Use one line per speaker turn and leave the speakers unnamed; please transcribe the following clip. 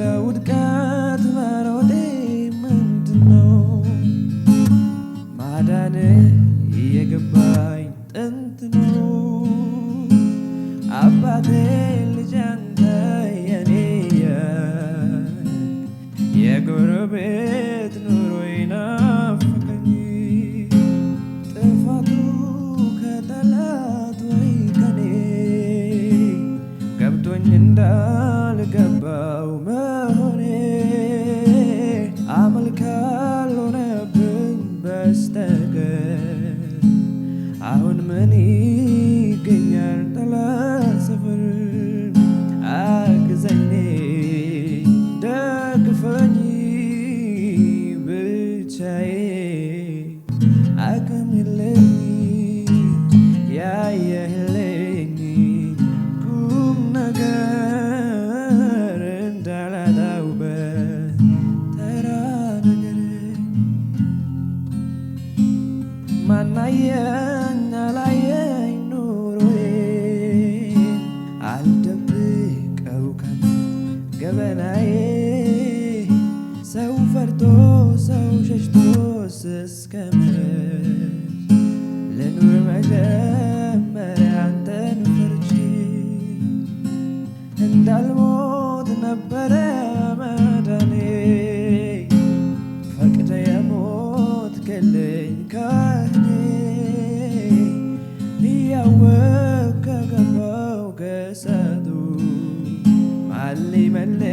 ለውድቀት መሮጤ ምንድነው ማዳን የገባኝ ጥንት ነው አባቴ ልጅ አንተ የኔ የጎረቤት ኑሮ ይናፍቀኝ ጥፋቱ ከጠላት ወይ ከኔ ገብቶኝ እንዳልገባው መሆኔ አመል ካልሆነብኝ በስተቀር አሁን ምን ይገኛል ጠላት ሰፈር አግዘኝ ደግፈኝ ብቻዬ አቅም የለኝ ያየህልኝ ቁም ነገር እንዳላጣው በተራ ነገር ማናየኝ አላየኝ ኑሮዬ አልደብቀው ገበናዬ ሰው ፈርቶ ሰው ሸሽቶ እስከመች ልኑር መጀመሪያ አንተን ፈርቼ እንዳልሞት ነበረ መዳኔ ፈቅደ የሞትክልኝ ካህኔ እያወቅህ ከገባው ከእሳቱ ማን ሊመልሰኝ